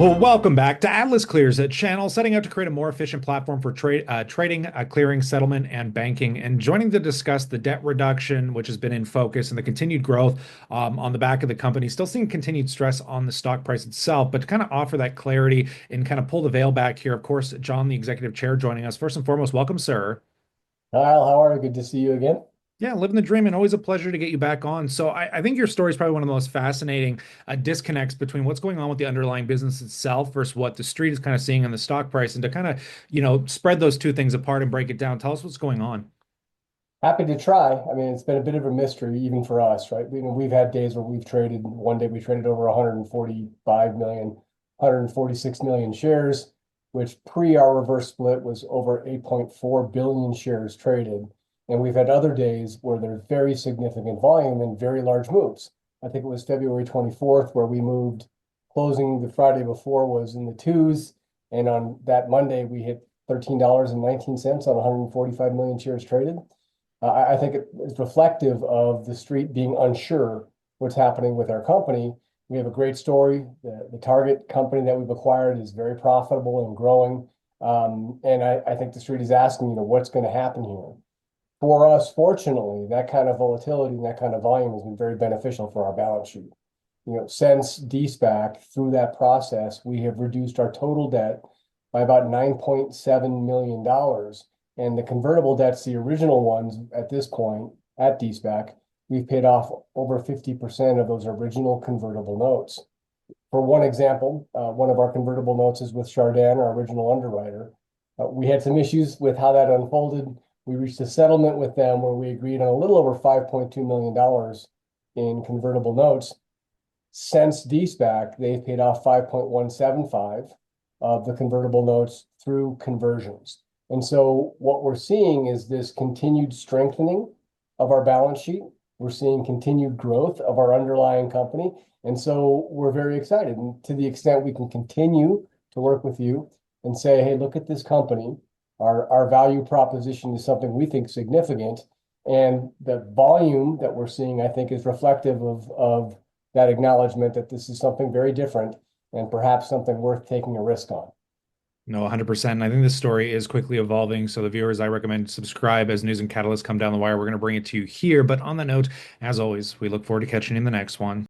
Well, welcome back to AtlasClear's channel, setting out to create a more efficient platform for trading, clearing, settlement, and banking. And joining to discuss the debt reduction, which has been in focus, and the continued growth on the back of the company, still seeing continued stress on the stock price itself, but to kind of offer that clarity and kind of pull the veil back here. Of course, John, the executive chair, joining us. First and foremost, welcome, sir. Kyle, how are you? Good to see you again. Yeah, living the dream and always a pleasure to get you back on. So I think your story is probably one of the most fascinating disconnects between what's going on with the underlying business itself versus what the street is kind of seeing in the stock price, and to kind of, spread those two things apart and break it down. Tell us what's going on. Happy to try. I mean, it's been a bit of a mystery even for us, right? We've had days where we've traded, one day we traded over 145 million, 146 million shares, which pre our reverse split was over 8.4 billion shares traded. And we've had other days where there's very significant volume and very large moves. I think it was February 24th where we moved, closing the Friday before was in the twos. And on that Monday, we hit $13.19 on 145 million shares traded. I think it is reflective of the street being unsure what's happening with our company. We have a great story. The target company that we've acquired is very profitable and growing. And I think the street is asking, what's going to happen here? For us, fortunately, that kind of volatility and that kind of volume has been very beneficial for our balance sheet. Since de-SPAC, through that process, we have reduced our total debt by about $9.7 million. And the convertible debts, the original ones at this point at de-SPAC, we've paid off over 50% of those original convertible notes. For one example, one of our convertible notes is with Chardin, our original underwriter. We had some issues with how that unfolded. We reached a settlement with them where we agreed on a little over $5.2 million in convertible notes. Since de-SPAC, they've paid off 5.175 of the convertible notes through conversions. And so what we're seeing is this continued strengthening of our balance sheet. We're seeing continued growth of our underlying company. And so we're very excited. And to the extent we can continue to work with you and say, hey, look at this company. Our value proposition is something we think significant. And the volume that we're seeing, I think, is reflective of that acknowledgement that this is something very different and perhaps something worth taking a risk on. No, 100%. And I think this story is quickly evolving. So the viewers, I recommend subscribe as news and catalysts come down the wire. We're going to bring it to you here. But on that note, as always, we look forward to catching you in the next one.